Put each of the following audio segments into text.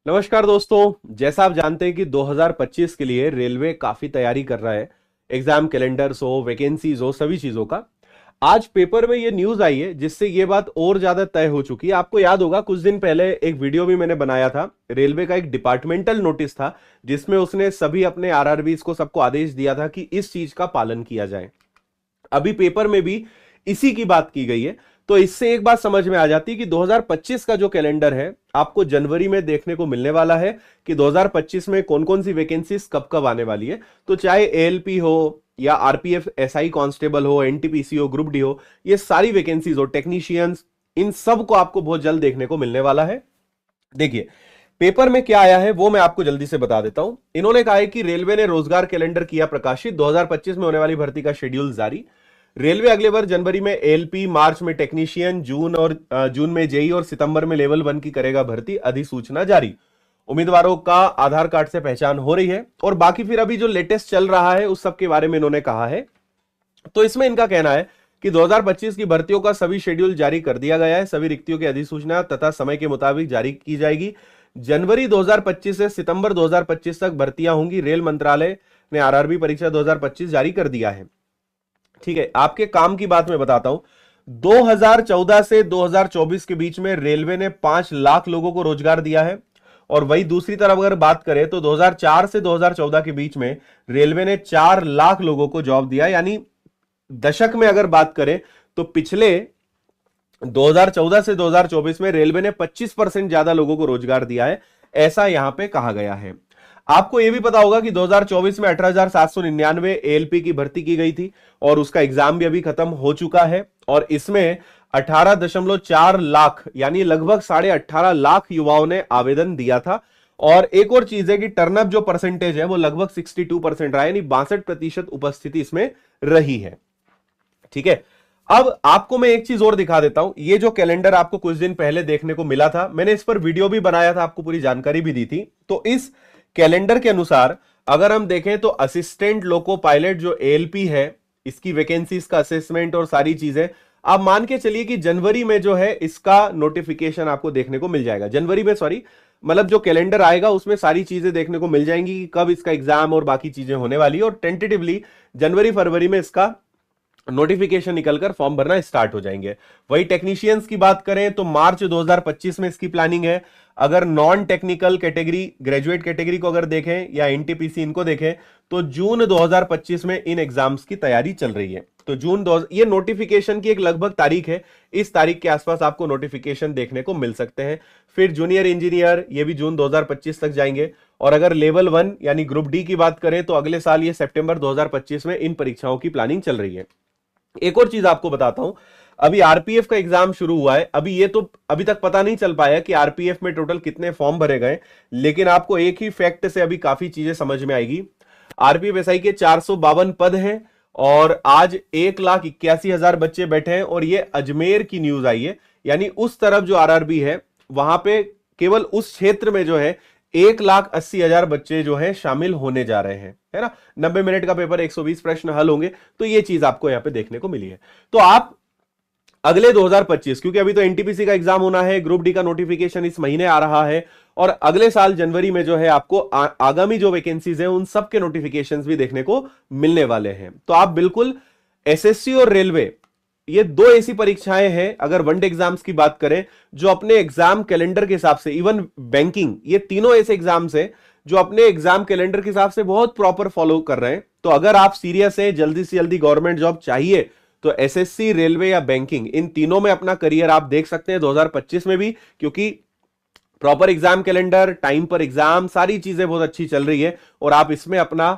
नमस्कार दोस्तों। जैसा आप जानते हैं कि 2025 के लिए रेलवे काफी तैयारी कर रहा है। एग्जाम कैलेंडर्स हो, वैकेंसीज हो, सभी चीजों का आज पेपर में ये न्यूज आई है जिससे ये बात और ज्यादा तय हो चुकी है। आपको याद होगा कुछ दिन पहले एक वीडियो भी मैंने बनाया था। रेलवे का एक डिपार्टमेंटल नोटिस था जिसमें उसने सभी अपने आरआरबीज को सबको आदेश दिया था कि इस चीज का पालन किया जाए। अभी पेपर में भी इसी की बात की गई है। तो इससे एक बात समझ में आ जाती है कि 2025 का जो कैलेंडर है आपको जनवरी में देखने को मिलने वाला है कि 2025 में कौन कौन सी वैकेंसीज कब कब आने वाली है। तो चाहे एएलपी हो या आरपीएफ एसआई कांस्टेबल हो, एनटीपीसी हो, ग्रुप डी हो, ये सारी वैकेंसीज हो, टेक्नीशियंस, इन सब को आपको बहुत जल्द देखने को मिलने वाला है। देखिए पेपर में क्या आया है वो मैं आपको जल्दी से बता देता हूं। इन्होंने कहा है कि रेलवे ने रोजगार कैलेंडर किया प्रकाशित, 2025 में होने वाली भर्ती का शेड्यूल जारी। रेलवे अगले वर्ष जनवरी में एलपी, मार्च में टेक्नीशियन, जून में जेई और सितंबर में लेवल 1 की करेगा भर्ती, अधिसूचना जारी। उम्मीदवारों का आधार कार्ड से पहचान हो रही है और बाकी फिर अभी जो लेटेस्ट चल रहा है उस सब के बारे में इन्होंने कहा है। तो इसमें इनका कहना है कि 2025 की भर्तियों का सभी शेड्यूल जारी कर दिया गया है। सभी रिक्तियों की अधिसूचना तथा समय के मुताबिक जारी की जाएगी। जनवरी 2025 से सितंबर 2025 तक भर्तियां होंगी। रेल मंत्रालय ने आरआरबी परीक्षा 2025 जारी कर दिया है। ठीक है, आपके काम की बात मैं बताता हूं। 2014 से 2024 के बीच में रेलवे ने 5 लाख लोगों को रोजगार दिया है। और वही दूसरी तरफ अगर बात करें तो 2004 से 2014 के बीच में रेलवे ने 4 लाख लोगों को जॉब दिया। यानी दशक में अगर बात करें तो पिछले 2014 से 2024 में रेलवे ने 25% ज्यादा लोगों को रोजगार दिया है, ऐसा यहां पे कहा गया है। आपको यह भी पता होगा कि 2024 में 18,799 एएलपी की भर्ती की गई थी और उसका एग्जाम भी अभी खत्म हो चुका है। और इसमें 18.4 लाख यानी लगभग 18.5 लाख युवाओं ने आवेदन दिया था। और एक और चीज है कि टर्नअप जो परसेंटेज है वो लगभग 62% रहा, यानी 62% उपस्थिति इसमें रही है। ठीक है, अब आपको मैं एक चीज और दिखा देता हूं। ये जो कैलेंडर आपको कुछ दिन पहले देखने को मिला था, मैंने इस पर वीडियो भी बनाया था, आपको पूरी जानकारी भी दी थी। तो इस कैलेंडर के अनुसार अगर हम देखें तो असिस्टेंट लोको पायलट जो एएलपी है, इसकी वैकेंसी, इसका असेसमेंट और सारी चीजें आप मान के चलिए कि जनवरी में जो है इसका नोटिफिकेशन आपको देखने को मिल जाएगा। जनवरी में, सॉरी, मतलब जो कैलेंडर आएगा उसमें सारी चीजें देखने को मिल जाएंगी कि कब इसका एग्जाम और बाकी चीजें होने वाली है। और टेंटेटिवली जनवरी फरवरी में इसका नोटिफिकेशन निकलकर फॉर्म भरना स्टार्ट हो जाएंगे। वही टेक्नीशियंस की बात करें तो मार्च 2025 में इसकी प्लानिंग है। अगर non technical category, graduate category को अगर देखें या एनटीपीसी इनको देखें तो जून 2025 में इन एग्जाम्स की तैयारी चल रही है। तो ये नोटिफिकेशन की एक लगभग तारीख है, इस तारीख के आसपास आपको नोटिफिकेशन देखने को मिल सकते हैं। फिर जूनियर इंजीनियर, ये भी जून 2025 तक जाएंगे। और अगर लेवल 1 यानी ग्रुप डी की बात करें तो अगले साल ये सितंबर 2025 में इन परीक्षाओं की प्लानिंग चल रही है। एक और चीज आपको बताता हूं, अभी आरपीएफ का एग्जाम शुरू हुआ है। अभी ये तो अभी तक पता नहीं चल पाया कि आरपीएफ में टोटल कितने फॉर्म भरे गए, लेकिन आपको एक ही फैक्ट से अभी काफी चीजें समझ में आएगी। आरपीएफ एसआई के 452 पद हैं और आज 1,81,000 बच्चे बैठे हैं। और ये अजमेर की न्यूज आई है, यानी उस तरफ जो आरआरबी है वहां पे केवल उस क्षेत्र में जो है 1,80,000 बच्चे जो है शामिल होने जा रहे हैं, है ना। 90 मिनट का पेपर, 120 प्रश्न हल होंगे। तो ये चीज आपको यहां पे देखने को मिली है। तो आप अगले 2025, क्योंकि अभी तो एनटीपीसी का एग्जाम होना है, ग्रुप डी का नोटिफिकेशन इस महीने आ रहा है और अगले साल जनवरी में जो है आपको आगामी जो वैकेंसीज हैं उन सब के नोटिफिकेशंस भी देखने को मिलने वाले हैं। तो आप बिल्कुल एसएससी और रेलवे, ये दो ऐसी परीक्षाएं हैं अगर वनडे एग्जाम्स की बात करें जो अपने एग्जाम कैलेंडर के हिसाब से, इवन बैंकिंग, ये तीनों ऐसे एग्जाम्स हैं जो अपने एग्जाम कैलेंडर के हिसाब से बहुत प्रॉपर फॉलो कर रहे हैं। तो अगर आप सीरियस है, जल्दी से जल्दी गवर्नमेंट जॉब चाहिए, तो एसएससी, रेलवे या बैंकिंग, इन तीनों में अपना करियर आप देख सकते हैं 2025 में भी, क्योंकि प्रॉपर एग्जाम कैलेंडर, टाइम पर एग्जाम, सारी चीजें बहुत अच्छी चल रही है और आप इसमें अपना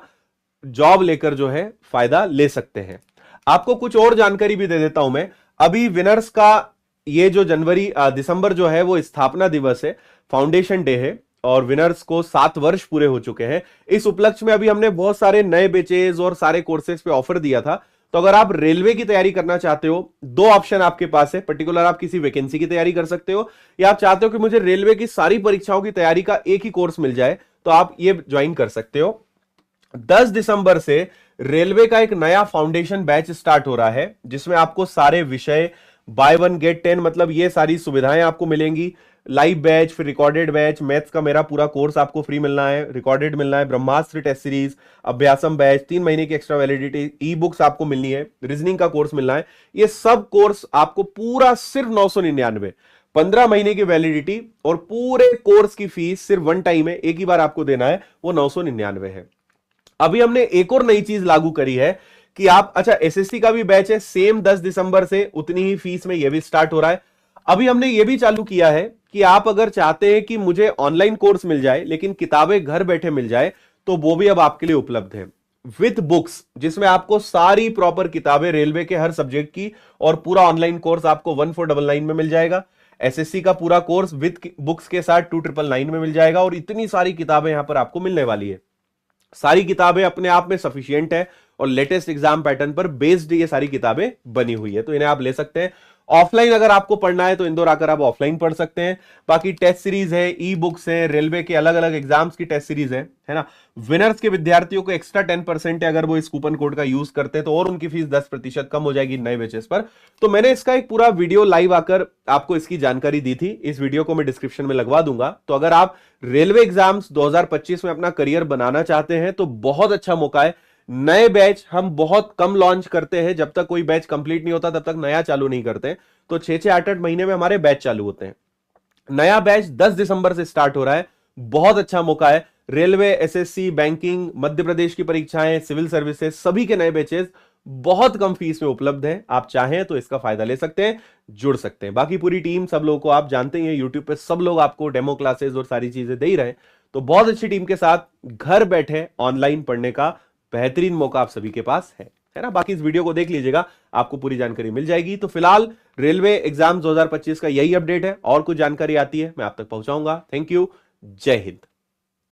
जॉब लेकर जो है फायदा ले सकते हैं। आपको कुछ और जानकारी भी दे देता हूं मैं। अभी विनर्स का ये जो दिसंबर जो है वो स्थापना दिवस है, फाउंडेशन डे है और विनर्स को 7 वर्ष पूरे हो चुके हैं। इस उपलक्ष्य में अभी हमने बहुत सारे नए बैचेज और सारे कोर्सेज पे ऑफर दिया था। तो अगर आप रेलवे की तैयारी करना चाहते हो, दो ऑप्शन आपके पास है। पर्टिकुलर आप किसी वैकेंसी की तैयारी कर सकते हो या आप चाहते हो कि मुझे रेलवे की सारी परीक्षाओं की तैयारी का एक ही कोर्स मिल जाए, तो आप ये ज्वाइन कर सकते हो। 10 दिसंबर से रेलवे का एक नया फाउंडेशन बैच स्टार्ट हो रहा है जिसमें आपको सारे विषय बाय 1 गेट 10, मतलब ये सारी सुविधाएं आपको मिलेंगी। लाइव बैच, फिर रिकॉर्डेड बैच, मैथ्स का मेरा पूरा कोर्स आपको फ्री मिलना है, रिकॉर्डेड मिलना है, ब्रह्मास्त्र टेस्ट सीरीज, अभ्यासम बैच, 3 महीने की एक्स्ट्रा वैलिडिटी, ई बुक्स आपको मिलनी है, रीजनिंग का कोर्स मिलना है। ये सब कोर्स आपको पूरा सिर्फ 999, 15 महीने की वैलिडिटी और पूरे कोर्स की फीस सिर्फ वन टाइम है, एक ही बार आपको देना है, वो 999 है। अभी हमने एक और नई चीज लागू करी है कि आप, अच्छा एसएससी का भी बैच है, सेम 10 दिसंबर से उतनी ही फीस में ये भी स्टार्ट हो रहा है। अभी हमने ये भी चालू किया है कि आप अगर चाहते हैं कि मुझे ऑनलाइन कोर्स मिल जाए लेकिन किताबें घर बैठे मिल जाए, तो वो भी अब आपके लिए उपलब्ध है विथ बुक्स, जिसमें आपको सारी प्रॉपर किताबें रेलवे के हर सब्जेक्ट की और पूरा ऑनलाइन कोर्स आपको 1499 में मिल जाएगा। एसएससी का पूरा कोर्स विथ बुक्स के साथ 2999 में मिल जाएगा और इतनी सारी किताबें यहां पर आपको मिलने वाली है। सारी किताबें अपने आप में सफिशिएंट है और लेटेस्ट एग्जाम पैटर्न पर बेस्ड ये सारी किताबें बनी हुई है, तो इन्हें आप ले सकते हैं। ऑफलाइन अगर आपको पढ़ना है तो इंदौर आकर आप ऑफलाइन पढ़ सकते हैं। बाकी टेस्ट सीरीज है, ई बुक्स है, रेलवे के अलग अलग एग्जाम्स की टेस्ट सीरीज है ना। विनर्स के विद्यार्थियों को एक्स्ट्रा 10% है अगर वो इस कूपन कोड का यूज करते हैं, तो और उनकी फीस 10% कम हो जाएगी नए बैचेस पर। तो मैंने इसका एक पूरा वीडियो लाइव आकर आपको इसकी जानकारी दी थी, इस वीडियो को मैं डिस्क्रिप्शन में लगवा दूंगा। तो अगर आप रेलवे एग्जाम्स 2025 में अपना करियर बनाना चाहते हैं तो बहुत अच्छा मौका है। नए बैच हम बहुत कम लॉन्च करते हैं, जब तक कोई बैच कंप्लीट नहीं होता तब तक नया चालू नहीं करते, तो 6-6 8-8 महीने में हमारे बैच चालू होते हैं। नया बैच 10 दिसंबर से स्टार्ट हो रहा है, बहुत अच्छा मौका है। Railway, SSC, banking, Madhya Pradesh की परीक्षाएं, सिविल सर्विसेज, सभी के नए बैचेस बहुत कम फीस में उपलब्ध हैं। आप चाहें तो इसका फायदा ले सकते हैं, जुड़ सकते हैं। बाकी पूरी टीम, सब लोगों को आप जानते ही हैं, यूट्यूब पे सब लोग आपको डेमो क्लासेस और सारी चीजें दे ही रहे हैं। तो बहुत अच्छी टीम के साथ घर बैठे ऑनलाइन पढ़ने का बेहतरीन मौका आप सभी के पास है ना। बाकी इस वीडियो को देख लीजिएगा, आपको पूरी जानकारी मिल जाएगी। तो फिलहाल रेलवे एग्जाम 2025 का यही अपडेट है, और कुछ जानकारी आती है मैं आप तक पहुंचाऊंगा। थैंक यू, जय हिंद।